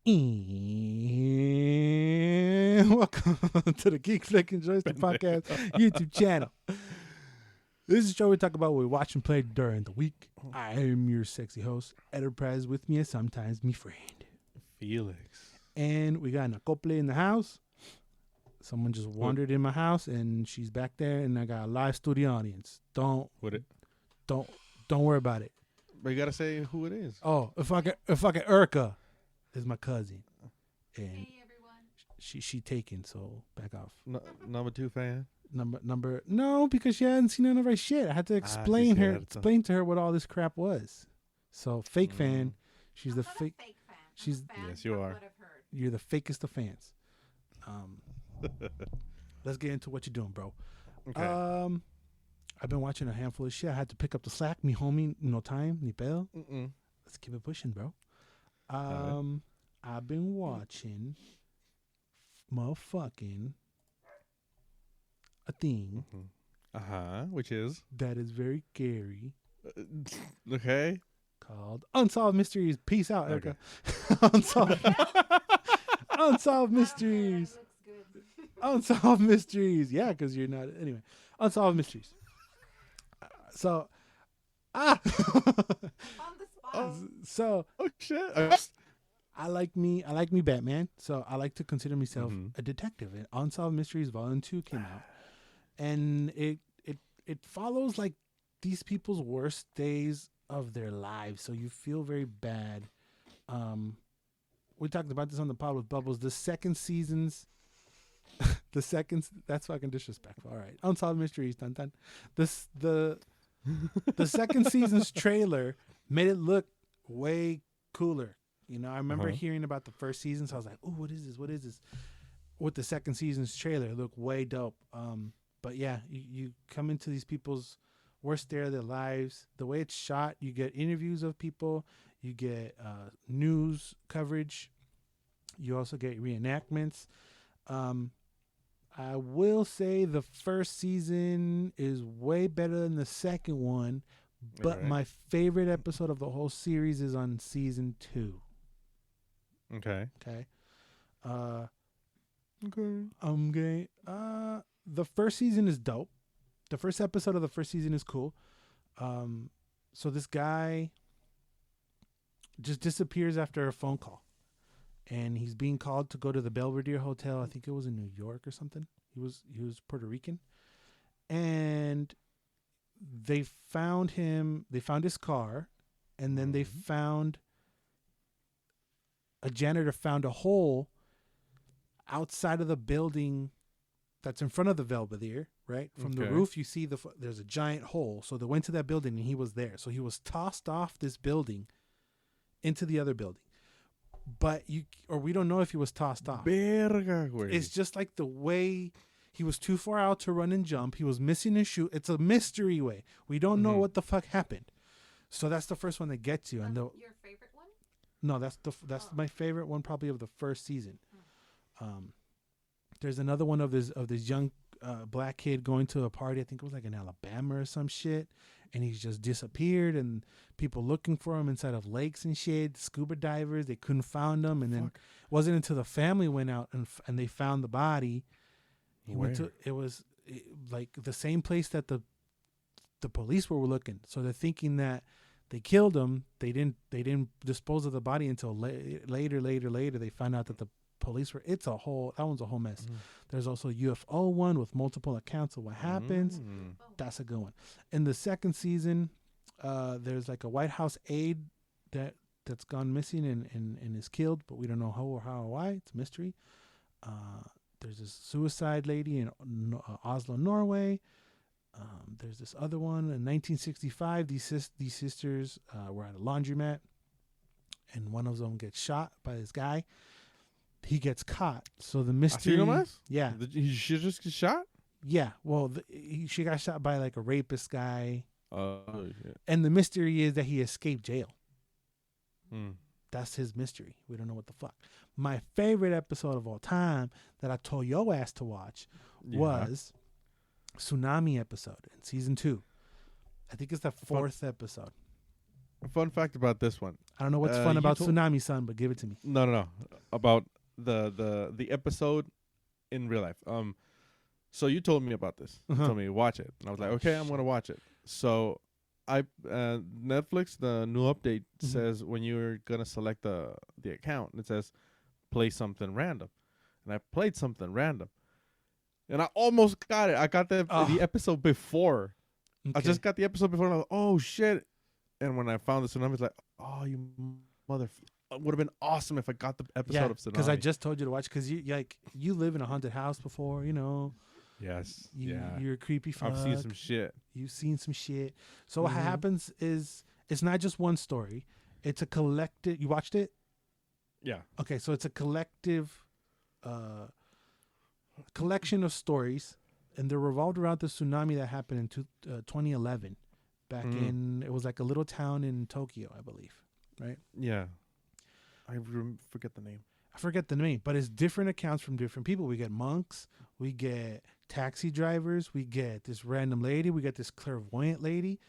And welcome to the Geeks, and Joysticks podcast YouTube channel. This is a show we talk about what we watch and play during the week. I am your sexy host, Enterprise. With me is sometimes me friend, Felix. And we got an acople in the house. Someone just wandered in my house, and she's back there, and I got a live studio audience. Don't worry about it. But you gotta say who it is. Oh, if I get Erica is my cousin, and Hey everyone. she taken, so back off. Number 2 fan. Number no, because she hadn't seen none of our shit. I had to explain to her what all this crap was. So fake fan, she's I'm the not fake. a fake fan. She's- I'm a fan Yes, you from are. What I've heard. You're the fakest of fans. Let's get into what you're doing, bro. Okay. I've been watching a handful of shit. I had to pick up the slack. Me homie, no time, ni pedo. Let's keep it pushing, bro. Alright. I've been watching motherfucking a thing Which is that is very scary okay. called Unsolved Mysteries. Peace out, Okay. Erica. Unsolved Mysteries. Looks good. Unsolved Mysteries. Yeah, because you're not. Anyway, Unsolved Mysteries. So, On the spot. so Oh shit. I like me Batman. So I like to consider myself Mhm. a detective. And Unsolved Mysteries Volume 2 came out, and it follows like these people's worst days of their lives. So you feel very bad. We talked about this on the pod with Bubbles. The second season's that's fucking disrespectful. All right, Unsolved Mysteries. Dun dun. The second season's trailer made it look way cooler. You know, I remember hearing about the first season, so I was like, "Ooh, what is this? What is this?" With the second season's trailer, it looked way dope. But yeah, you come into these people's worst day of their lives. The way it's shot, you get interviews of people, you get news coverage, you also get reenactments. I will say the first season is way better than the second one, but Alright. my favorite episode of the whole series is on season 2. Okay. Okay. Okay. The first season is dope. The first episode of the first season is cool. So this guy just disappears after a phone call, and he's being called to go to the Belvedere Hotel. I think it was in New York or something. He was Puerto Rican, and they found him. They found his car, and then they found a janitor found a hole outside of the building that's in front of the Belvedere, right? From the Okay. roof, you see there's a giant hole. So they went to that building, and he was there. So he was tossed off this building into the other building. But we don't know if he was tossed off. Verga, güey. It's just like the way he was too far out to run and jump. He was missing his shoe. It's a mystery way. We don't know what the fuck happened. So that's the first one that gets you. And Your favorite one? no, that's my favorite one, probably of the first season. There's another one of this young black kid going to a party. I think it was like in Alabama or some shit, and he's just disappeared. And people looking for him inside of lakes and shit. Scuba divers, they couldn't find him. And then it wasn't until the family went out and they found the body. It was like the same place that the police were looking. So they're thinking that they killed him. They didn't dispose of the body until later. They found out that the police were. That one's a whole mess. There's also UFO one with multiple accounts of what happens. That's a good one. In the second season, there's like a White House aide that's gone missing and is killed, but we don't know how or why. It's a mystery. There's this suicide lady in Oslo, Norway. There's this other one in 1965. These sisters were at a laundromat, and one of them gets shot by this guy. He gets caught. So the mystery. ¿Así nomás? Yeah. He should just get shot? Yeah. Well, she got shot by like a rapist guy. Oh, shit. And the mystery is that he escaped jail. Hmm. That's his mystery. We don't know what the fuck. My favorite episode of all time that I told your ass to watch was Tsunami episode in season 2. I think it's the fourth episode. A fun fact about this one. I don't know what's fun you about told- tsunami, son, but give it to me. No. About the episode in real life. So you told me about this. You Uh-huh. told me to watch it, and I was like, Oh, okay, I'm gonna shit. watch it. So Netflix, the new update Mhm. says when you're gonna select the account, it says play something random, and I played something random, and I almost got it. I got the Oh. episode before. I Okay. just got the episode before, and I was like, oh shit! And when I found the tsunami, it's like, oh, you mother. It would have been awesome if I got the episode of tsunami. because I just told you to watch. Because you live in a haunted house before, yes, You're a creepy fuck. I've seen some shit. You've seen some shit. So what Mhm. happens is it's not just one story. It's a collective. You watched it? Yeah. Okay, so it's a collective collection of stories, and they're revolved around the tsunami that happened in 2011. Back in, it was like a little town in Tokyo, I believe. Right? Yeah. I forget the name. I forget the name, but it's different accounts from different people. We get monks, we get taxi drivers, we get this random lady, we get this clairvoyant lady.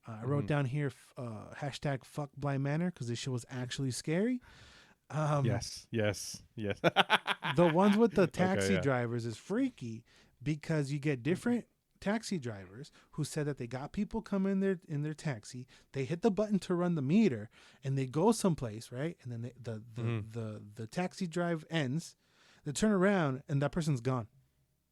I wrote down here hashtag fuck blind manor because this shit was actually scary. Yes. The ones with the Okay, taxi yeah. drivers is freaky because you get different taxi drivers who said that they got people come in their taxi, they hit the button to run the meter, and they go someplace, right? And then the taxi drive ends, they turn around and that person's gone.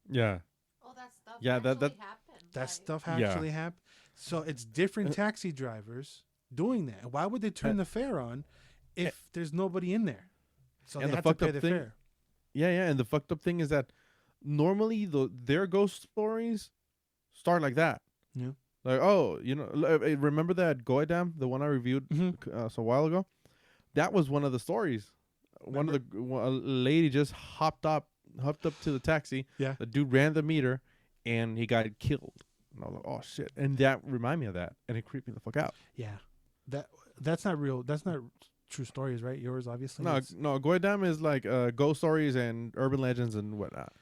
Yeah. Oh, that stuff Yeah, that- actually that- happened. That Like, stuff Yeah. actually happened. So it's different taxi drivers doing that. Why would they turn the fare on if there's nobody in there? So And they the have to fucked pay up the thing- fare. Yeah. And the fucked up thing is that normally their ghost stories start like that. Yeah. Like, oh, remember that Goydam, the one I reviewed so a while ago? That was one of the stories. A lady just hopped up to the taxi. Yeah. The dude ran the meter, and he got killed. And I was like, oh shit! And that reminded me of that, and it creeped me the fuck out. Yeah. That's not real. That's not true stories, right? Yours, obviously. No, is. Goydam is like ghost stories and urban legends and whatnot.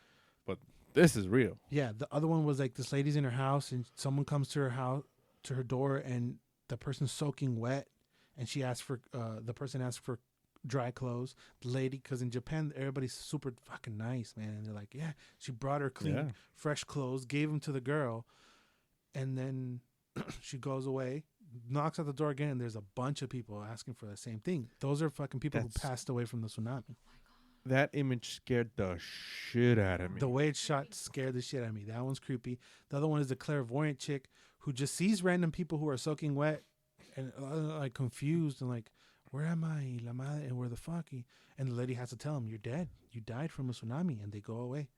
But this is real. Yeah, the other one was like this lady's in her house and someone comes to her house, to her door, and the person's soaking wet, and she asks for the person asks for dry clothes. The lady, because in Japan everybody's super fucking nice, man, and they're like, yeah, she brought her clean, Yeah. fresh clothes, gave them to the girl, and then she goes away, knocks at the door again, and there's a bunch of people asking for the same thing. Those are fucking people who That's- passed away from the tsunami. That image scared the shit out of me. The way it's shot scared the shit out of me. That one's creepy. The other one is the clairvoyant chick who just sees random people who are soaking wet and like confused and like, where am I? La madre, and where the fuck? And the lady has to tell him, you're dead. You died from a tsunami, and they go away.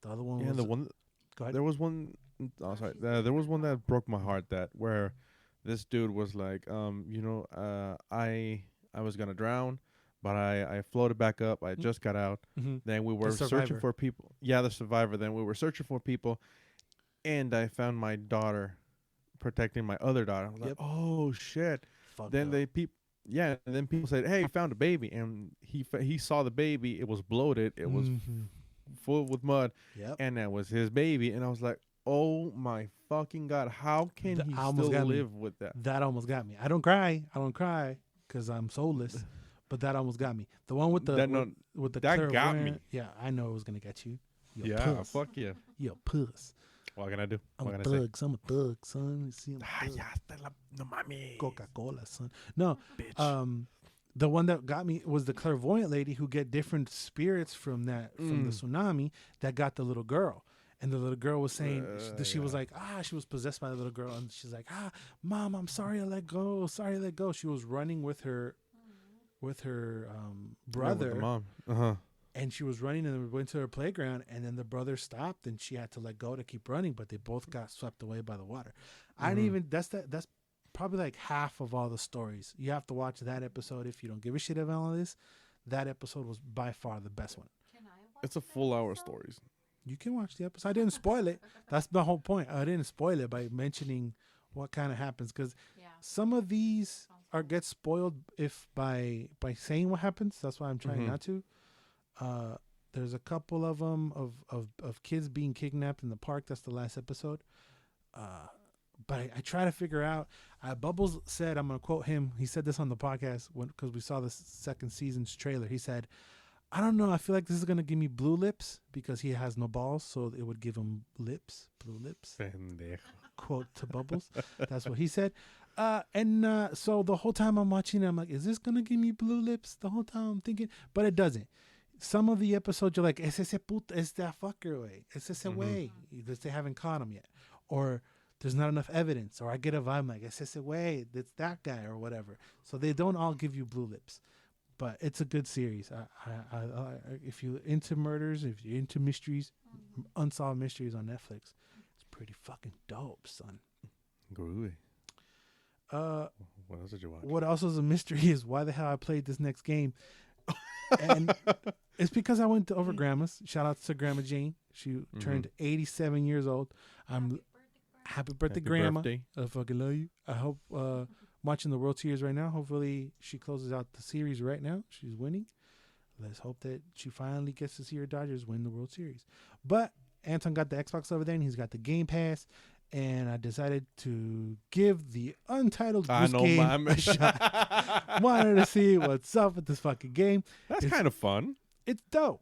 The other one Yeah, was the one. go ahead. There was one. Oh, sorry. There was one that broke my heart. That where this dude was like, I was gonna drown, but I floated back up. I just got out. Mhm. Then we were survivor. searching for people. Yeah, the survivor. Then we were searching for people, and I found my daughter protecting my other daughter. I was Yep. like, oh shit. Fucked Then up. and then people said, hey, found a baby, and he saw the baby. It was bloated. It was Mhm. full with mud, Yep. and that was his baby. And I was like, oh my fucking god, how can he almost still got me. live with that? That almost got me. I don't cry because I'm soulless, but that almost got me. The one with the That no- with the that got me. clairvoyant- Yeah, I know it was gonna get you. You a puss. Fuck yeah. You a puss. What can I do? I'm What a can I say? thug. I'm a thug, son. You see, I'm a Ah, thug. ya está no mames. Coca-Cola, son. No, Bitch. the one that got me was the clairvoyant lady who get different spirits from the tsunami that got the little girl. And the little girl was saying she was like, she was possessed by the little girl, and she's like, mom, I'm sorry, I let go. Sorry, I let go. She was running with her brother, With the mom. and she was running and went to her playground, and then the brother stopped, and she had to let go to keep running, but they both got swept away by the water. I didn't even. That's probably like half of all the stories. You have to watch that episode if you don't give a shit about all this. That episode was by far the best one. Can I watch It's a that full hour episode? stories. You can watch the episode. I didn't spoil it. That's the whole point. I didn't spoil it by mentioning what kind of happens, because Yeah. some of these are get spoiled if by saying what happens. That's why I'm trying not to. There's a couple of them of kids being kidnapped in the park. That's the last episode. but I try to figure out. Bubbles said, I'm gonna quote him. He said this on the podcast because we saw the second season's trailer. He said, "I don't know. I feel like this is gonna give me blue lips because he has no balls, so it would give him lips, blue lips." Pendejo. Quote to Bubbles. That's what he said. So the whole time I'm watching it, I'm like, is this gonna give me blue lips? The whole time I'm thinking, but it doesn't. Some of the episodes you're like, es ese puto, es that fucker way, es ese way. They haven't caught him yet, or there's not enough evidence, or I get a vibe like es ese way, it's that guy or whatever. So they don't all give you blue lips, but it's a good series. If you're into murders, if you're into mysteries, unsolved mysteries on Netflix, it's pretty fucking dope, son. Groovy. What else did you watch? What else is a mystery is why the hell I played this next game. And it's because I went to over grandma's. Shout out to Grandma Jane. She turned 87 years old. Happy birthday, Grandma. Birthday. I fucking love you. I hope watching the World Series right now. Hopefully she closes out the series right now. She's winning. Let's hope that she finally gets to see her Dodgers win the World Series. But Anton got the Xbox over there and he's got the Game Pass. And I decided to give the Untitled Goose game a shot. Wanted to see what's up with this fucking game. That's kind of fun. It's dope.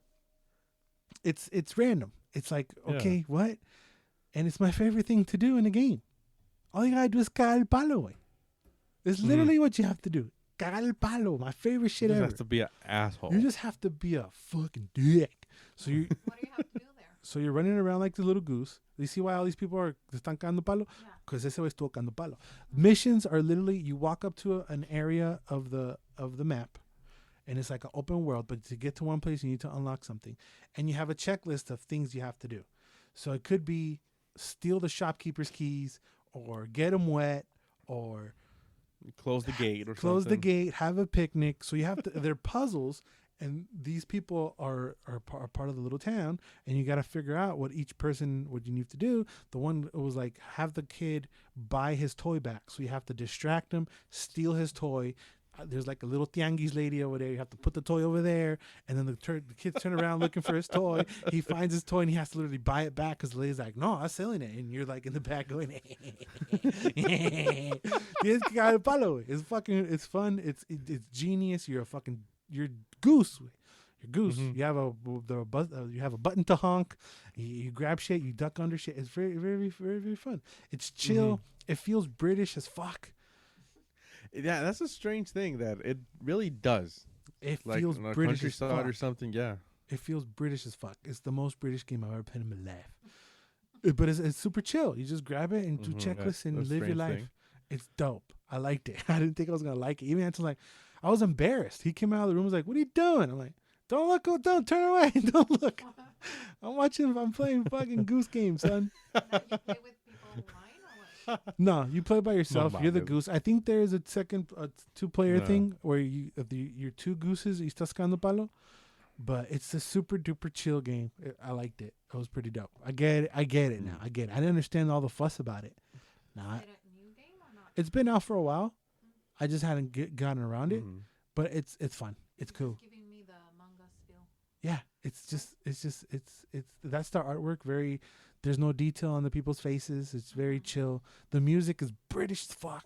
It's random. It's like, okay, what? And it's my favorite thing to do in a game. All you gotta do is cagar el palo, güey. It's literally what you have to do. Cagar el palo. My favorite shit You ever. just have to be an asshole. You just have to be a fucking dick. So you What do you have to do there? So you're running around like the little goose. You see why all these people are están cagando palo? Yeah. Because ese way estuvo cagando palo. Missions are literally you walk up to an area of the map, and it's like an open world. But to get to one place, you need to unlock something, and you have a checklist of things you have to do. So it could be steal the shopkeeper's keys, or get them wet, or Close the gate or close the something. gate, have a picnic. So you have to. They're puzzles. And these people are part of the little town, and you got to figure out what you need to do. The one was like, have the kid buy his toy back. So you have to distract him, steal his toy. There's like a little tianguis lady over there. You have to put the toy over there. And then the kids turn around looking for his toy. He finds his toy, and he has to literally buy it back because the lady's like, no, I'm selling it. And you're like in the back going, it's fucking, it's fun. It's genius. You're Goose. You're Goose. You have you have a button to honk. You grab shit. You duck under shit. It's very, very, very, very fun. It's chill. It feels British as fuck. Yeah, that's a strange thing that it really does. It Like feels in a British as countryside fuck. or something. Yeah. It feels British as fuck. It's the most British game I've ever played in my life. But it's super chill. You just grab it and do checklists and That's a live your strange life. thing. It's dope. I liked it. I didn't think I was gonna like it. Even until like I was embarrassed. He came out of the room, was like, "What are you doing?" I'm like, "Don't look, don't turn away, don't look." I'm playing fucking Goose Game, son. Now you play with people online or what? No, you play by yourself. You're the mames. goose. I think there is a second two-player No. thing where you're two gooses. Y estás cagando palo. But it's a super duper chill game. I liked it. It was pretty dope. I get it now. I get it. I didn't understand all the fuss about it. Nah, Is it a new game or not? it's been out for a while. I just hadn't gotten around it. Mhm. But it's fun. It's You're cool. just giving me the manga feel. Yeah, it's that's the artwork. Very, there's no detail on the people's faces. It's very chill. The music is British as fuck.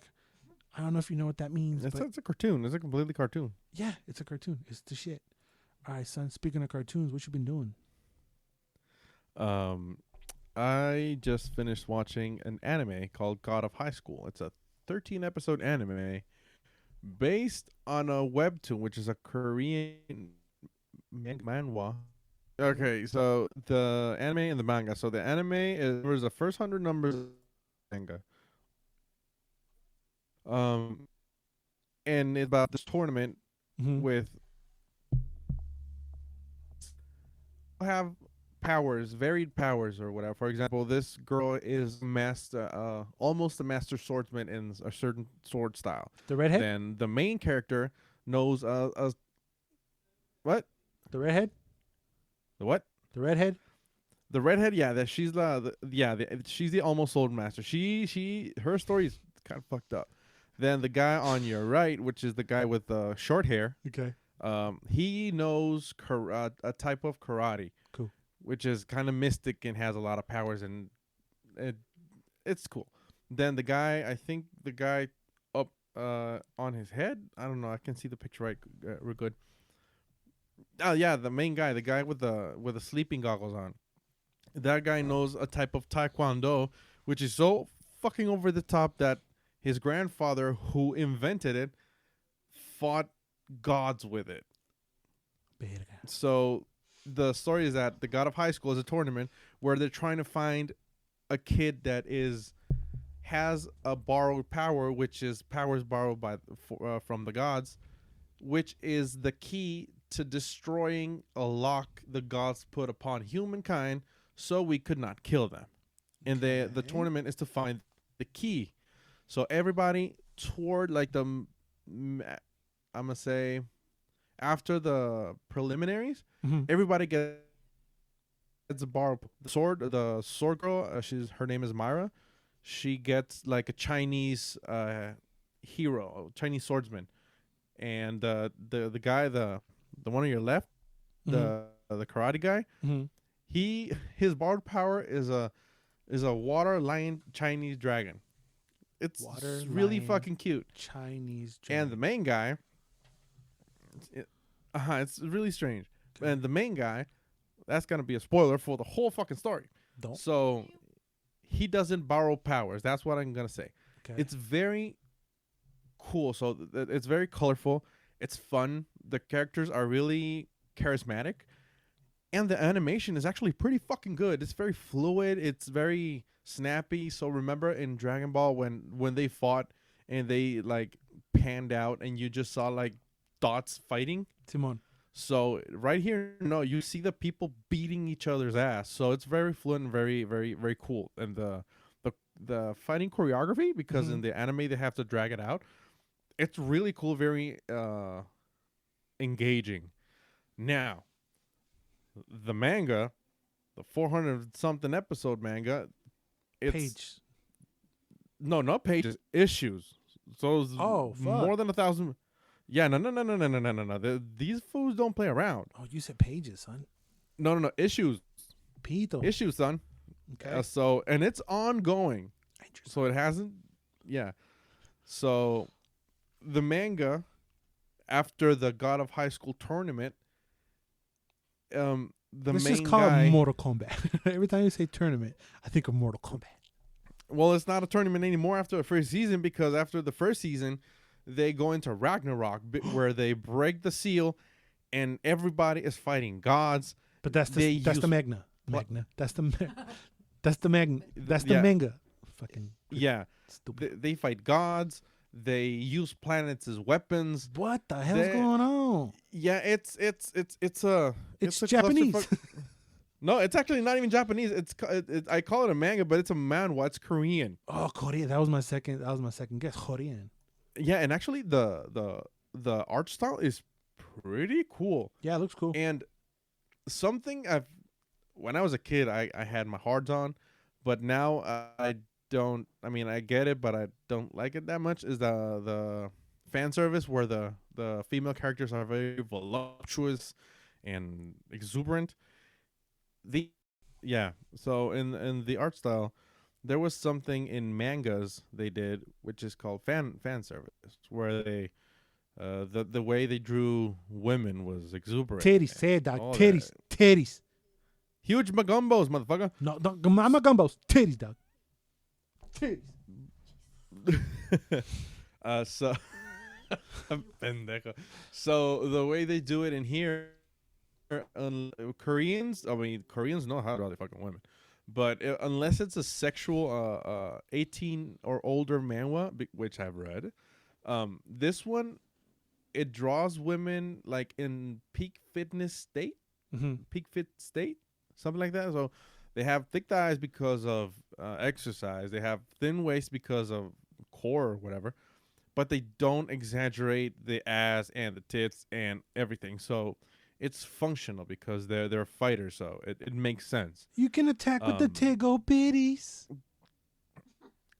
I don't know if you know what that means, but It's a cartoon. It's a completely cartoon. yeah, it's a cartoon. It's the shit. All right, son. Speaking of cartoons, what you been doing? I just finished watching an anime called God of High School. It's a 13-episode anime based on a webtoon, which is a Korean manhwa. Okay, so the anime and the manga. So the anime was the first 100 numbers of manga. And it's about this tournament with have powers, varied powers or whatever. For example, this girl is almost a master swordsman in a certain sword style. The redhead. Then the main character knows what? The redhead. The what? The redhead. The redhead, yeah, that she's she's the almost sword master. Her story is kind of fucked up. Then the guy on your right, which is the guy with the short hair, Okay. he knows a type of karate. Cool. Which is kind of mystic and has a lot of powers, and it's cool. Then the guy, I think the guy up on his head. I don't know. I can see the picture right. We're good. Oh yeah, the main guy, the guy with the sleeping goggles on. That guy knows a type of taekwondo, which is so fucking over the top that his grandfather, who invented it, fought gods with it. Verga. So the story is that the God of High School is a tournament where they're trying to find a kid that has a borrowed power, which is powers borrowed from the gods, which is the key to destroying a lock the gods put upon humankind, so we could not kill them. And the Okay. tournament is to find the key. So everybody toward like I'm gonna say after the preliminaries, Mhm. everybody gets a bar. The sword girl, her name is Myra. She gets like a Chinese hero, Chinese swordsman, and the guy, the one on your left, the karate guy, Mhm. his borrowed power is a water lion Chinese dragon. It's Water really lion fucking cute. Chinese. And the main guy, it's really strange. Okay. And the main guy, that's gonna be a spoiler for the whole fucking story. Don't. So he doesn't borrow powers. That's what I'm gonna say. Okay. It's very cool. So it's very colorful. It's fun. The characters are really charismatic, and the animation is actually pretty fucking good. It's very fluid. It's very snappy. So remember in Dragon Ball when they fought and they like panned out and you just saw like dots fighting. Timon. So right here, no, you see the people beating each other's ass. So it's very fluent and very, very, very cool. And the fighting choreography, because in the anime they have to drag it out, it's really cool, very engaging. Now, the manga, the 400 something episode manga, it's Page. no, not pages, issues. So it's Oh, fuck. more than 1,000. Yeah, no. These fools don't play around. Oh, you said pages, son. No, issues, Pito. issues, son. Okay. So and it's ongoing. Interesting. So it hasn't. Yeah. So the manga, after the God of High School tournament, the Let's main just call guy. it Mortal Kombat. Every time you say tournament, I think of Mortal Kombat. Well, it's not a tournament anymore after the first season, because after the first season, they go into Ragnarok, where they break the seal, and everybody is fighting gods. But that's the Magna. What? Magna. That's the Magna. That's the Yeah. manga. Fucking Yeah, stupid. they fight gods. They use planets as weapons. What the hell's They- going on? Yeah, it's a It's a Japanese. clusterfuck. No, it's actually not even Japanese. I call it a manga, but it's a manhwa. It's Korean. Oh, Korean. That was my second guess. Korean. Yeah, and actually the art style is pretty cool. Yeah, it looks cool. And something when I was a kid, I had my hards on, but now I don't. I mean, I get it, but I don't like it that much. Is the fan service where the female characters are very voluptuous and exuberant. So in the art style, there was something in mangas they did, which is called fan service, where they the way they drew women was exuberant. Titties. Say it, dog. all Titties. Titties. Huge magumbos, motherfucker. No, I'm a gumbos. Titties, dog. Titties. So pendejo. So the way they do it in here, Koreans know how to draw the fucking women, but unless it's a sexual 18 or older manhwa, which I've read, this one, it draws women like in peak fitness state, peak fit state, something like that. So they have thick thighs because of exercise. They have thin waist because of core or whatever, but they don't exaggerate the ass and the tits and everything. So it's functional because they're fighters. So it makes sense. You can attack with the Tigo bitties.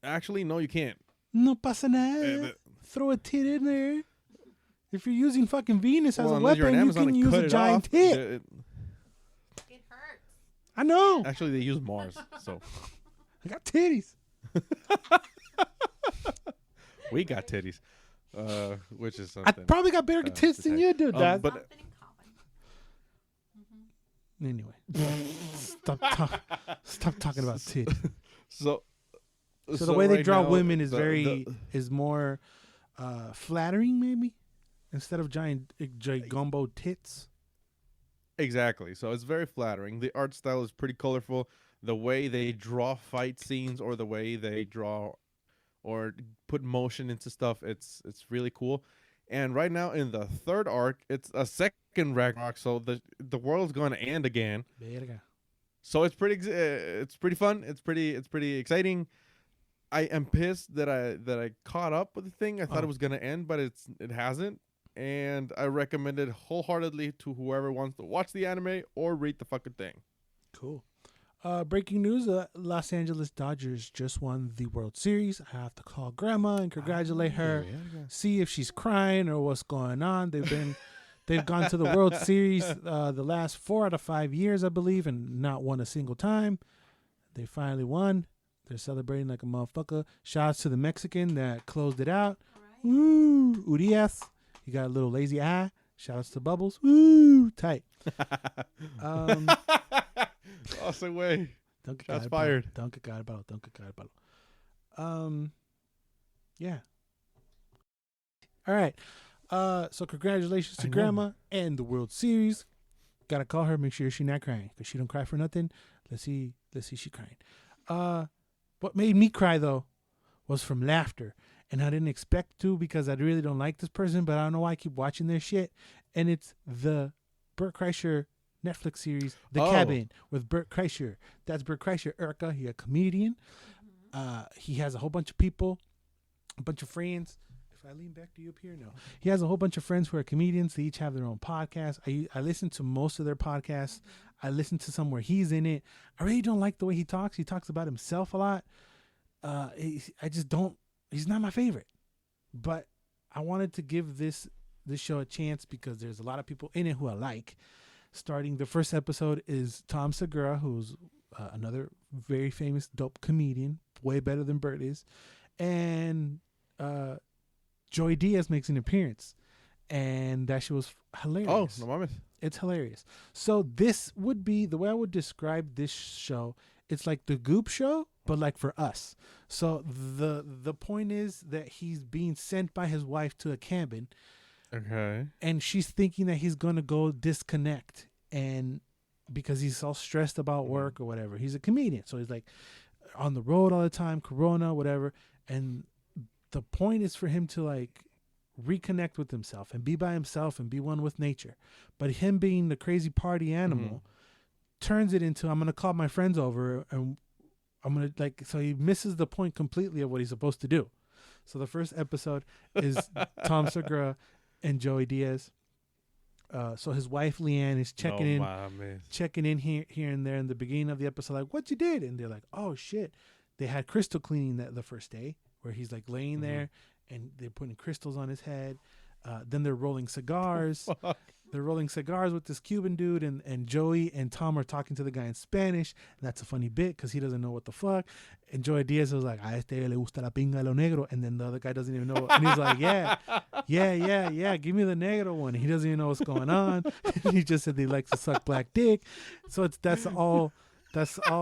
Actually, no, you can't. No pasa nada. Throw a tit in there. If you're using fucking Venus as a unless you're an weapon, you Amazon can and use cut a it giant off, tit. It hurts. I know. Actually, they use Mars. So I got titties. We got titties, which is I something. probably got better tits than you do, Dad. But Something in common. Anyway, stop talking about tits. so So the way they right draw now, women is the- is more flattering, maybe, instead of giant gumbo tits. Exactly. So it's very flattering. The art style is pretty colorful. The way they draw fight scenes or the way they draw or put motion into stuff, it's really cool. And right now in the third arc, it's a second Ragnarok, so the world's going to end again. Verga. So it's pretty fun. It's pretty exciting. I am pissed that I caught up with the thing. I thought it was going to end, but it hasn't. And I recommend it wholeheartedly to whoever wants to watch the anime or read the fucking thing. Cool. Breaking news: Los Angeles Dodgers just won the World Series. I have to call Grandma and congratulate her. See if she's crying or what's going on. They've gone to the World Series the last 4 out of 5 years, I believe, and not won a single time. They finally won. They're celebrating like a motherfucker. Shouts to the Mexican that closed it out. All right. Woo, Urias. He got a little lazy eye. Shouts to Bubbles. Woo, tight. Awesome way. Don't get Shots God fired. About, don't get God about. Don't get God about. Yeah. All right. So congratulations to I know. Grandma and the World Series. Gotta call her, make sure she's not crying, because she don't cry for nothing. Let's see she crying. What made me cry though was from laughter, and I didn't expect to because I really don't like this person, but I don't know why I keep watching their shit. And it's the Bert Kreischer Netflix series, The Cabin, with Bert Kreischer. That's Bert Kreischer, Erica. He's a comedian. He has a whole bunch of people, a bunch of friends. If I lean back to you up here, no. He has a whole bunch of friends who are comedians. They each have their own podcast. I listen to most of their podcasts. I listen to some where he's in it. I really don't like the way he talks. He talks about himself a lot. I just don't. He's not my favorite. But I wanted to give this show a chance because there's a lot of people in it who I like. Starting the first episode is Tom Segura, who's another very famous dope comedian, way better than Bert is, and Joey Diaz makes an appearance, and that shit was hilarious. Oh, no mames. It's hilarious. So this would be the way I would describe this show. It's like the Goop show, but like for us. So the point is that he's being sent by his wife to a cabin. Okay. And she's thinking that he's going to go disconnect, and because he's all stressed about work or whatever. He's a comedian, so he's like on the road all the time, Corona, whatever. And the point is for him to like reconnect with himself and be by himself and be one with nature. But him being the crazy party animal turns it into, I'm going to call my friends over and I'm going to so he misses the point completely of what he's supposed to do. So the first episode is Tom Segura and Joey Diaz. So his wife Leanne is checking in here and there in the beginning of the episode, like, what you did? And they're like, oh shit, they had crystal cleaning the first day, where he's like laying there and they're putting crystals on his head. Then they're rolling cigars. They're rolling cigars with this Cuban dude, and Joey and Tom are talking to the guy in Spanish. And that's a funny bit because he doesn't know what the fuck. And Joey Diaz was like, a este le gusta la pinga lo negro. And then the other guy doesn't even know. And he's like, yeah, give me the negro one. He doesn't even know what's going on. He just said he likes to suck black dick. So that's all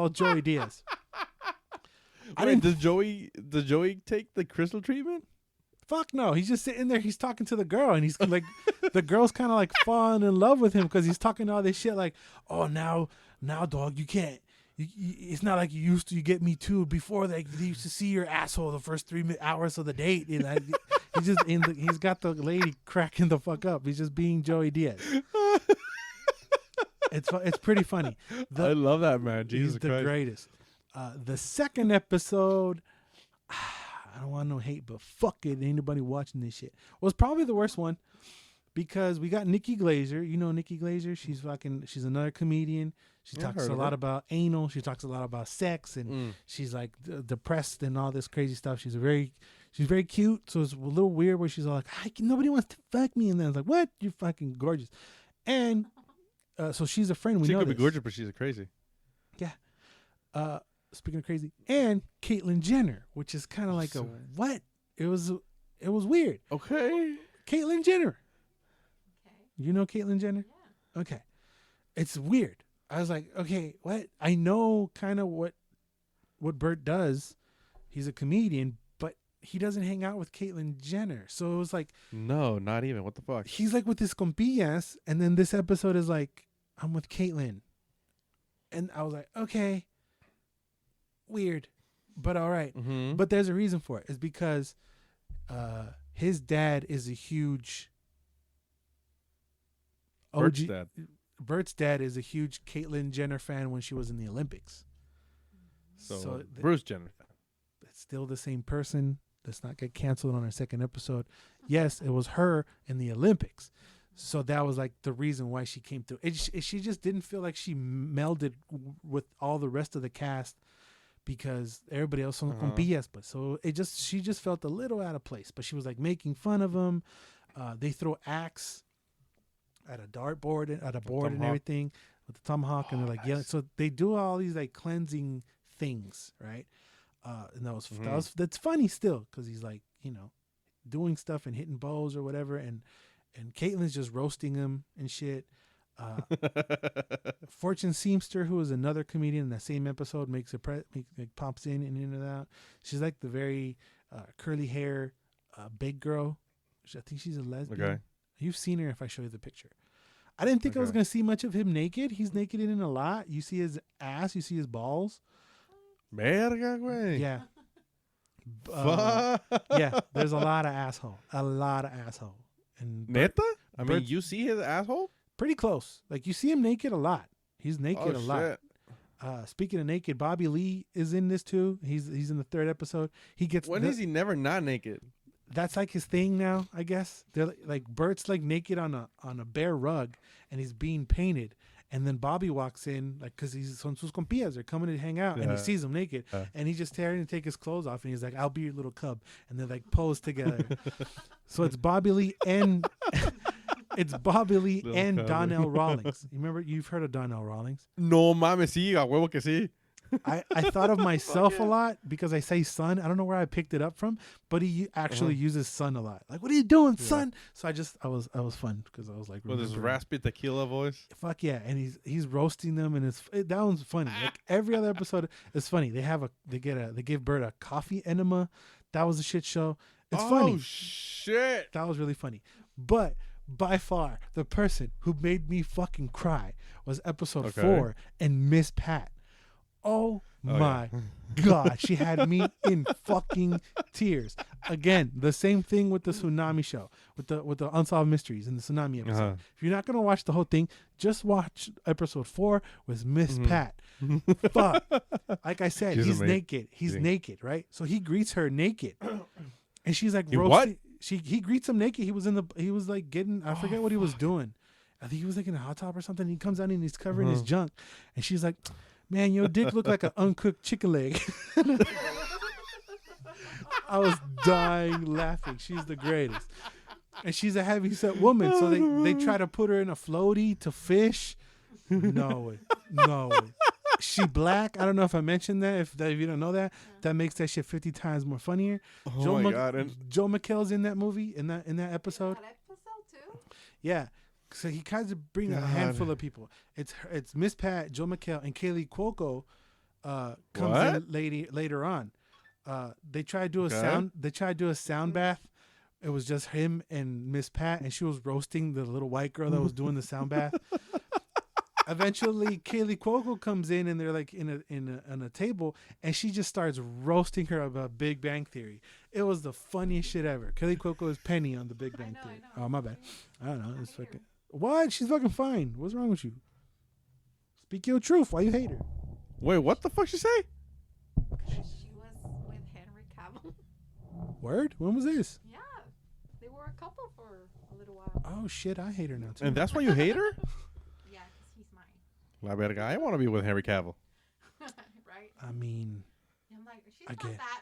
Joey Diaz. Does Joey take the crystal treatment? Fuck no. He's just sitting there. He's talking to the girl, and he's like, the girl's kind of like falling in love with him because he's talking all this shit like, oh, now, dog, you can't. It's not like you used to. You get me too. Before they used to see your asshole the first 3 hours of the date. And he's got the lady cracking the fuck up. He's just being Joey Diaz. It's pretty funny. I love that, man. Jesus He's the Christ. greatest. The second episode, I don't want no hate, but fuck it, anybody watching this shit, was probably the worst one because we got Nikki Glazer. You know Nikki Glazer? She's another comedian. She talks a lot about anal. She talks a lot about sex, and she's like depressed and all this crazy stuff. She's very cute, so it's a little weird where she's all like, nobody wants to fuck me, and then it's like, what? You're fucking gorgeous. And so she's a friend. She could be gorgeous, but she's crazy. Yeah. Speaking of crazy, and Caitlyn Jenner, which is kind of like a what? It was It was weird. Okay. Caitlyn Jenner. Okay. You know Caitlyn Jenner? Yeah. Okay. It's weird. I was like, okay, what? I know kind of what Bert does. He's a comedian, but he doesn't hang out with Caitlyn Jenner. So it was like, No, not even. What the fuck? he's like with his compillas, and then this episode is like, I'm with Caitlyn. And I was like, okay, weird, but all right. Mm-hmm. But there's a reason for it. It's because his dad is a huge Bert's OG. dad. Bert's dad is a huge Caitlyn Jenner fan when she was in the Olympics. So, Bruce Jenner. It's still the same person. Let's not get canceled on our second episode. Yes, it was her in the Olympics. So that was like the reason why she came through. She just didn't feel like she melded with all the rest of the cast because everybody else on compillas. But so she just felt a little out of place. But she was like making fun of him. They throw axe at a dartboard and at a board and everything with the tomahawk, and they're like yelling. So they do all these like cleansing things, right? And that's funny still because he's like, you know, doing stuff and hitting bows or whatever, and Caitlyn's just roasting him and shit. Fortune Seamster, who is another comedian in that same episode, pops in and out. She's like the very curly hair big girl. I think she's a lesbian. Okay. You've seen her if I show you the picture. I didn't think I was going to see much of him naked. He's naked in a lot. You see his ass. You see his balls. Verga, güey. Yeah. Fuck. Yeah, there's a lot of asshole. A lot of asshole. And Neta? I mean, Bert's you see his asshole? pretty close. Like, you see him naked a lot. He's naked a lot. Shit. Speaking of naked, Bobby Lee is in this too. He's in the third episode. He gets When is he never not naked? That's like his thing now, I guess. They're like Bert's like naked on a bare rug, and he's being painted. And then Bobby walks in, like, because he's son sus compillas. They're coming to hang out, and he sees him naked, and he's just tearing to take his clothes off, and he's like, "I'll be your little cub," and they like pose together. So it's Bobby Lee and Little Donnell Rawlings. You remember? You've heard of Donnell Rawlings? No mames, sí, a huevo que sí. I thought of myself a lot because I say son. I don't know where I picked it up from, but he actually uses son a lot. Like, what are you doing, son? So I was fun because I was like, With his raspy tequila voice. fuck yeah, and he's roasting them, and that one's funny. Like every other episode is funny. They give Bert a coffee enema. That was a shit show. It's funny. Oh shit! That was really funny. But by far, the person who made me fucking cry was episode 4 and Miss Pat. Oh my God. She had me in fucking tears. Again, the same thing with the Tsunami show, with the Unsolved Mysteries in the Tsunami episode. If you're not going to watch the whole thing, just watch episode 4 with Miss Pat. Fuck. Like I said, he's naked. He's naked, right? So he greets her naked. And she's like, roasting. He greets him naked. He was like getting, I forget what he was doing. I think he was like in a hot tub or something. He comes out and he's covering his junk. And she's like, man, your dick looked like an uncooked chicken leg. I was dying laughing. She's the greatest. And she's a heavy-set woman, so they try to put her in a floaty to fish. No way. She black. I don't know if I mentioned that. If you don't know that, that makes that shit 50 times more funnier. Oh my God. And Joe McHale's in that movie, in that episode. That episode too? Yeah. So he kind of bring a handful of people. It's Miss Pat, Joe McHale, and Kaylee Cuoco comes in later on. They try to do a sound. They try to do a sound bath. It was just him and Miss Pat, and she was roasting the little white girl that was doing the sound bath. Eventually, Kaylee Cuoco comes in, and they're like on a table, and she just starts roasting her about Big Bang Theory. It was the funniest shit ever. Kaylee Cuoco is Penny on the Big Bang Theory. I know. Oh, my bad. I don't know. It's fucking what? She's fucking fine. What's wrong with you? Speak your truth. Why you hate her? wait, what the fuck she say? She was with Henry Cavill. Word? When was this? Yeah. They were a couple for a little while. Oh shit! I hate her now too. And that's why you hate her? Yeah, because he's mine. La verga, I want to be with Henry Cavill. Right? I mean, I'm like, she's I not get- that.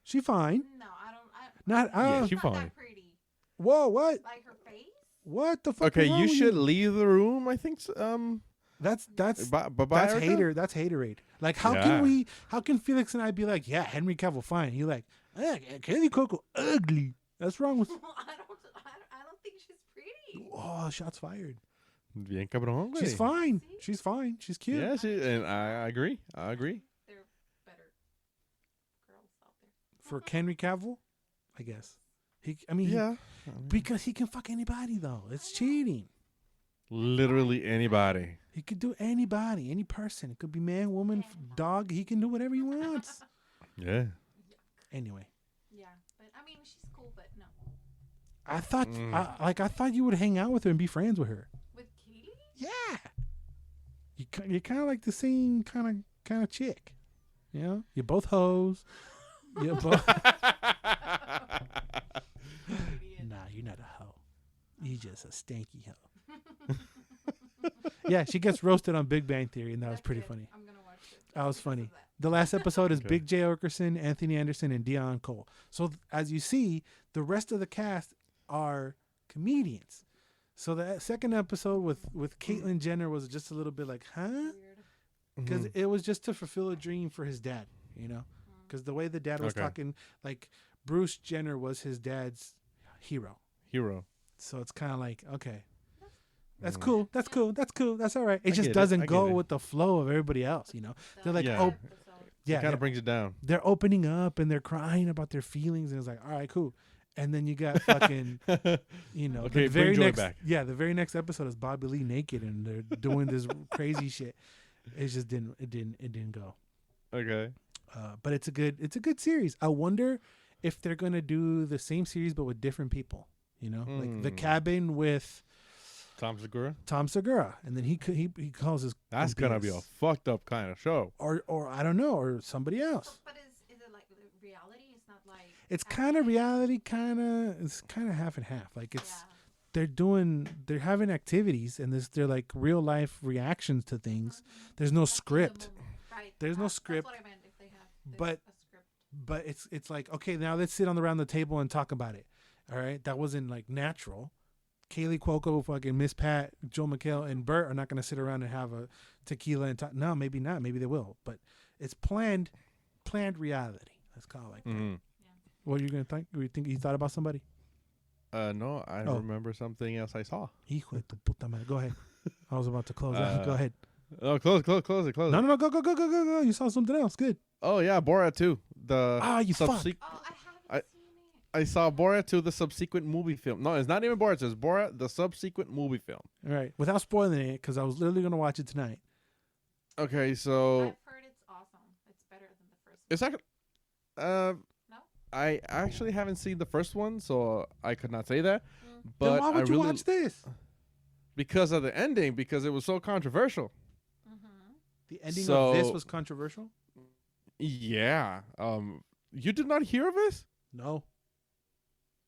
she fine. No, I don't. Not. Yeah, She's she not fine. that pretty. Whoa! What? Like her face? What the fuck? Okay, is wrong you with should leave the room. I think. That's Bye-bye, that's Erica? hater. That's haterade. Like, how Yeah. can we? How can Felix and I be like, yeah, Henry Cavill fine? You like, Kaylee Cuoco ugly. That's wrong with. I don't think she's pretty. Oh, shots fired. Bien cabrón, güey. She's fine. See? She's fine. She's cute. Yeah, and I agree. I agree. There are better girls out there. For Henry Cavill, I guess. Yeah. Because he can fuck anybody though. It's cheating. Literally anybody. He could do anybody, any person. It could be man, woman, dog. He can do whatever he wants. Yeah. Anyway, Yeah, but I mean, she's cool, but no. I thought, I thought you would hang out with her and be friends with her. With Katie? Yeah, you're kind of like the same kind of chick. You know, you're both hoes. You're both. Nah, you're not a hoe. You're just a stanky hoe. Yeah, she gets roasted on Big Bang Theory, and that was pretty funny. I'm gonna watch it. That was because funny. of that. The last episode is Okay. Big J. Okerson, Anthony Anderson, and Dion Cole. So as you see, the rest of the cast are comedians. So the second episode with Caitlyn Jenner was just a little bit like, huh? Weird. Because Mhm. it was just to fulfill a dream for his dad, you know? Because the way the dad was Okay. talking, like Bruce Jenner was his dad's hero. Hero. So it's kind of like, okay, that's Mhm. cool. That's cool. That's cool. That's all right. It I just get it. doesn't I get go it. with the flow of everybody else, you know? They're like, Yeah. oh, Episode. yeah. It kind of brings it down. They're opening up and they're crying about their feelings, and it's like, all right, cool. And then you got fucking, you know, Okay, the very bring Joy next, back. yeah, the very next episode is Bobby Lee naked, and they're doing this crazy shit. It just didn't go. Okay. But it's a good series. I wonder if they're gonna do the same series but with different people. You know, like The Cabin with Tom Segura. Tom Segura, and then he calls his That's gonna be a fucked up kind of show. or I don't know, or somebody else. But is it like reality? It's not like. It's kind of reality, it's kind of half and half. Like it's they're having activities, and they're like real life reactions to things. There's no script, Right. There's no script, That's what I meant. If they have but- a script. but it's like, okay, now let's sit on around the table and talk about it. All right, that wasn't like natural. Kaylee Cuoco, fucking Miss Pat, Joe McHale, and Bert are not gonna sit around and have a tequila and talk. No, maybe not. Maybe they will, but it's planned reality. Let's call it like that. Mhm. What are you gonna think? You think you thought about somebody? No, I Oh. remember something else I saw. Hijo de tu puta madre. Go ahead. I was about to close. Go ahead. Oh, close it. No. Go. You saw something else. Good. Oh yeah, Borat 2. You fuck. Oh, I haven't seen it. I saw Borat 2, the subsequent movie film. No, it's not even Borat. It's Borat, the subsequent movie film. All right. Without spoiling it, because I was literally gonna watch it tonight. Okay, so I've heard it's awesome. It's better than the first. it's actually, No. I actually haven't seen the first one, so I could not say that. Mm. But Then why would I you really, watch this? because of the ending, because it was so controversial. Mm-hmm. The ending of this So- was controversial. Yeah. You did not hear of this? No.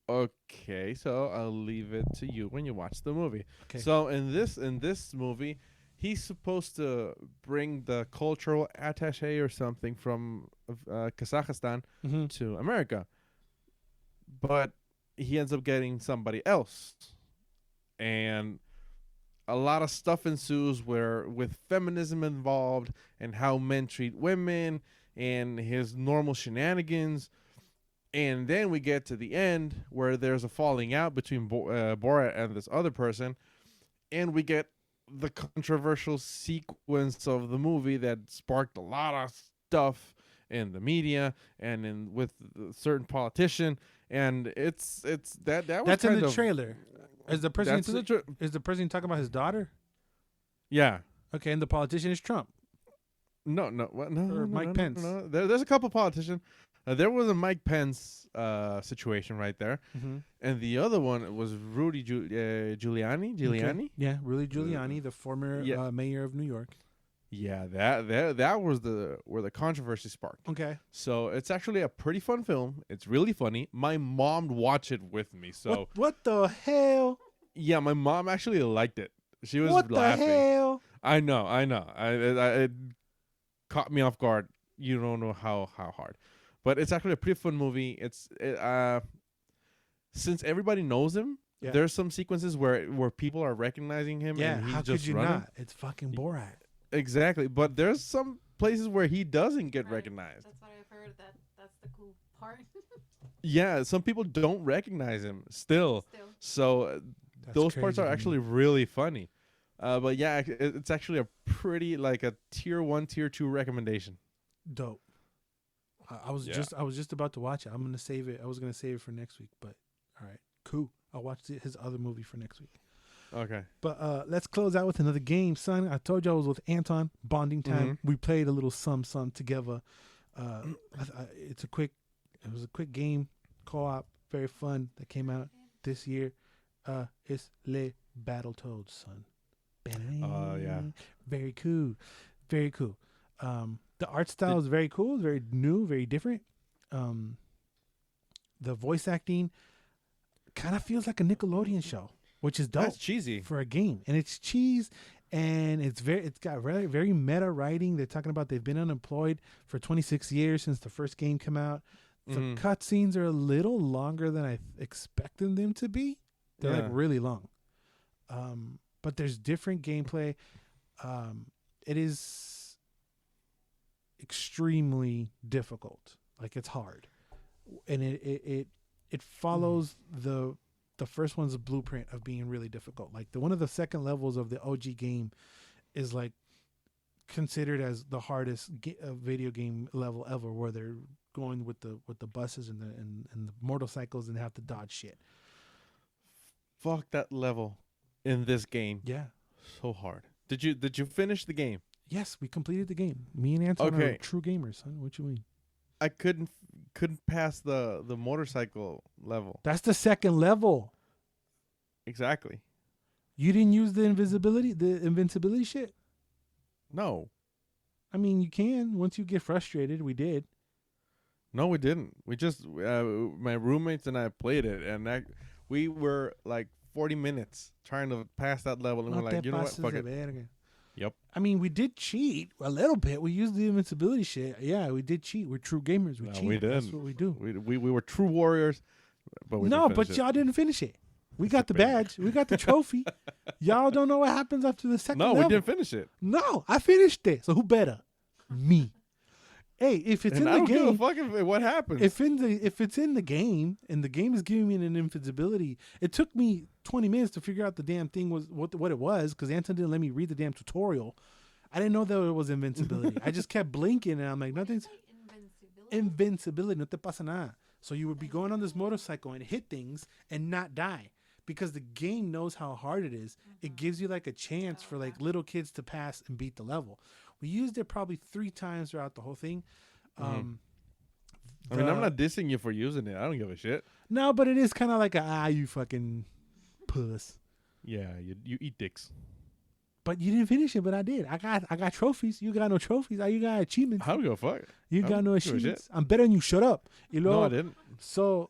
Okay, so I'll leave it to you when you watch the movie. Okay. So in this movie, he's supposed to bring the cultural attaché or something from Kazakhstan Mm-hmm. to America, but he ends up getting somebody else, and a lot of stuff ensues where with feminism involved and how men treat women and his normal shenanigans. And then we get to the end where there's a falling out between Borat and this other person, and we get the controversial sequence of the movie that sparked a lot of stuff in the media and in with a certain politician, and it's that was That's in kind the of, trailer. Is the person That's in the is the person talking about his daughter? yeah. Okay, and the politician is Trump. No, Or no, Mike no, Pence. No. There's a couple politicians. There was a Mike Pence situation right there, Mm-hmm. and the other one was Rudy Giuliani. Okay. Yeah, Rudy Giuliani, the former Yeah. mayor of New York. Yeah, that was where the controversy sparked. Okay. So it's actually a pretty fun film. It's really funny. My mom watched it with me. So What the hell? yeah, my mom actually liked it. She was What laughing. the hell? I know. It caught me off guard. You don't know how hard, but it's actually a pretty fun movie. Since everybody knows him, Yeah. there's some sequences where people are recognizing him. Yeah, and he's how just could you running. not? It's fucking Borat. Exactly, but there's some places where he doesn't get Right. recognized. That's what I've heard. That's the cool part. Yeah, some people don't recognize him still. So That's those parts crazy are to me. actually really funny. But yeah, it's actually a pretty like a tier 1, tier 2 recommendation. Dope. I was Yeah. just about to watch it. I'm gonna save it. I was gonna save it for next week, but all right, cool. I'll watch his other movie for next week. Okay. But let's close out with another game, son. I told you I was with Anton. Bonding time. Mhm. We played a little some together. It was a quick game, co-op, very fun that came out this year. It's Le Battletoads, son. Yeah. Very cool, very cool. The art style is very cool, very new, very different. The voice acting kind of feels like a Nickelodeon show, which is dope. That's cheesy. For a game, and it's cheese, and it's got very, very meta writing. They're talking about they've been unemployed for 26 years since the first game came out. The cutscenes are a little longer than I expected them to be. They're like really long, but there's different gameplay. It is extremely difficult, like it's hard, and it follows the first one's blueprint of being really difficult. Like one of the second levels of the OG game is like considered as the hardest video game level ever, where they're going with the buses and the motorcycles and have to dodge shit. Fuck that level in this game. Yeah. So hard. Did you finish the game? Yes, we completed the game. Me and Anton are Okay. true gamers, son. What you mean? I couldn't pass the motorcycle level. That's the second level. Exactly. You didn't use the invincibility shit? No. I mean, you can once you get frustrated. We did. No, we didn't. We just my roommates and I played it, and we were like 40 minutes trying to pass that level, and No we're te like, you know what? pases Fuck de it. verga. Yep. I mean, we did cheat a little bit. We used the invincibility shit. Yeah, we did cheat. We're true gamers. We No, cheat. we That's didn't. what we do. We were true warriors, but we No, didn't but finish it. y'all didn't finish it. We got the badge. We got the trophy. Y'all don't know what happens after the second No, level. we didn't finish it. No, I finished it. So who better? Me. Hey, if it's And in I the don't give a game, fuck if what happens. if it's in the game and the game is giving me an invincibility, it took me 20 minutes to figure out the damn thing was what it was, because Anton didn't let me read the damn tutorial. I didn't know that it was invincibility. I just kept blinking and I'm like, nothing's invincibility. No te pasa nada. So you would be going on this motorcycle and hit things and not die, because the game knows how hard it is. It gives you like a chance for like little kids to pass and beat the level. We used it probably 3 times throughout the whole thing. I mean, I'm not dissing you for using it. I don't give a shit. No, but it is kind of like you fucking puss. Yeah, you eat dicks. But you didn't finish it, but I did. I got trophies. You got no trophies. You got achievements. I don't give a fuck. You I got don't no give a shit. achievements. I'm better than you. Shut up. You know? No, I didn't. So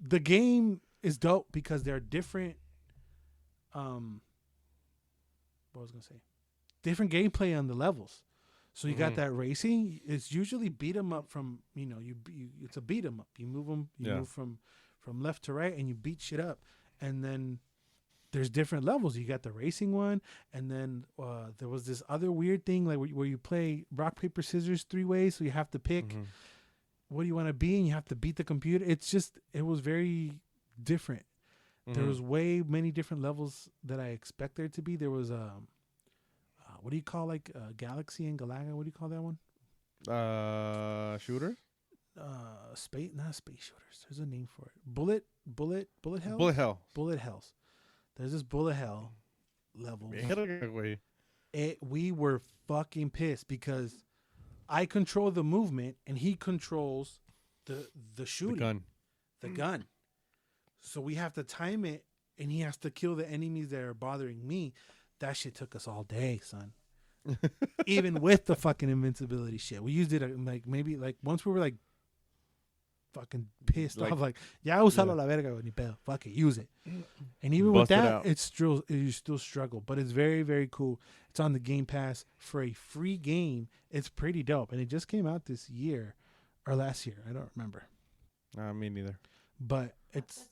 the game is dope because there are different what was I gonna say? Different gameplay on the levels. So you got that racing. It's usually beat 'em up from, it's a beat 'em up. You move them, move from left to right, and you beat shit up. And then there's different levels. You got the racing one, and then there was this other weird thing like where you play rock paper scissors 3 ways. So you have to pick what do you want to be, and you have to beat the computer. It was very different. There was way many different levels that I expect there to be. There was what do you call Galaxy and Galaga? What do you call that one? Shooter? Not space shooters. There's a name for it. Bullet hell. Bullet hells. There's this bullet hell level. hell. We were fucking pissed because I control the movement and he controls the shooting. The gun. So we have to time it, and he has to kill the enemies that are bothering me. That shit took us all day, son. Even with the fucking invincibility shit. We used it maybe once we were fucking pissed off. Ya usalo la verga, ni pedo. Fuck it, use it. And even with that, you still struggle. But it's very, very cool. It's on the Game Pass for a free game. It's pretty dope. And it just came out this year or last year. I don't remember. Me neither. But it's,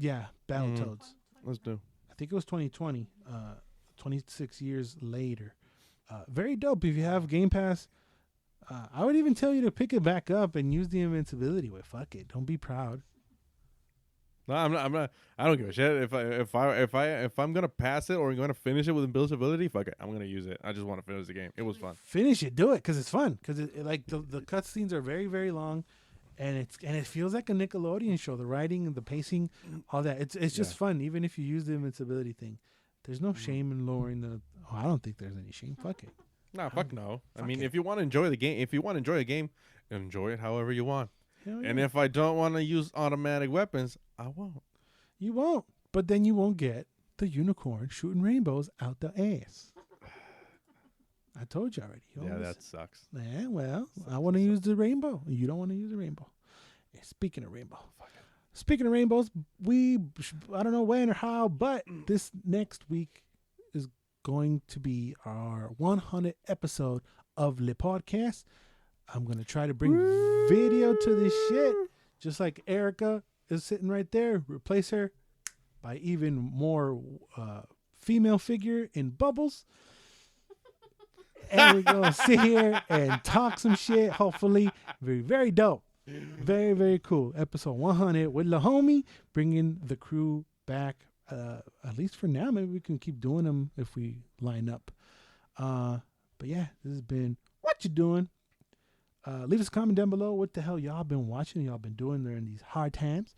Battletoads. Let's do. I think it was 2020. 26 years later. Very dope. If you have Game Pass, I would even tell you to pick it back up and use the invincibility way. Fuck it. Don't be proud. No, I'm not. I don't give a shit. If I'm gonna pass it or I'm gonna finish it with invincibility, fuck it. I'm gonna use it. I just want to finish the game. It was fun. Finish it. Do it because it's fun. Because like the cutscenes are very very long, and it feels like a Nickelodeon show. The writing and the pacing, all that. It's just fun. Even if you use the invincibility thing, there's no shame in lowering the. Oh, I don't think there's any shame. Fuck it. Nah, fuck no. I mean, it. if you want to enjoy the game, enjoy it however you want. Hell And yeah. if I don't want to use automatic weapons, I won't. You won't. But then you won't get the unicorn shooting rainbows out the ass. I told you already. You Yeah, always- that sucks. Yeah, well, I want to use the rainbow. You don't want to use the rainbow. Yeah, speaking of rainbow. Speaking of rainbows, I don't know when or how, but this next week is going to be our 100th episode of Le Podcast. I'm going to try to bring video to this shit, just like Erica is sitting right there. Replace her by even more female figure in Bubbles. And we're going to sit here and talk some shit, hopefully. Very, very dope. Very, very cool. Episode 100 with La Homie, bringing the crew back, at least for now. Maybe we can keep doing them if we line up. But yeah, this has been What You Doing? Leave us a comment down below what the hell y'all been watching, y'all been doing during these hard times.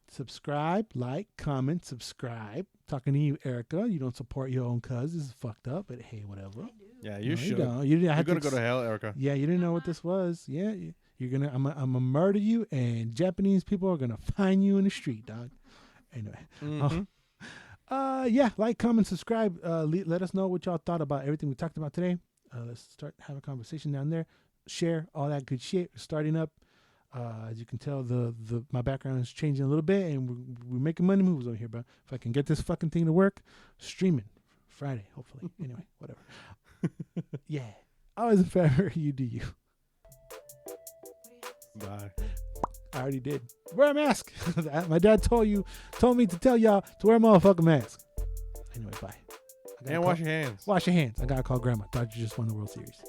Subscribe, like, comment, subscribe. Talking to you, Erica. You don't support your own cuz. This is fucked up, but hey, whatever. Yeah, you No, should. You don't. You didn't You're have gonna to go to hell, Erica. Yeah, you didn't know what this was. Yeah, you're gonna. I'm gonna murder you, and Japanese people are gonna find you in the street, dog. Anyway. Mhm. Yeah, like, comment, subscribe. Let us know what y'all thought about everything we talked about today. Let's start having a conversation down there. Share all that good shit. We're starting up. As you can tell, my background is changing a little bit, and we're making money moves over here. But if I can get this fucking thing to work, streaming Friday, hopefully. Anyway, whatever. Yeah, always in favor. You do you. Bye. I already did. Wear a mask. My dad told me to tell y'all to wear a motherfucking mask. Anyway, bye. And wash your hands. Wash your hands. I gotta call grandma. Dodgers just won the World Series.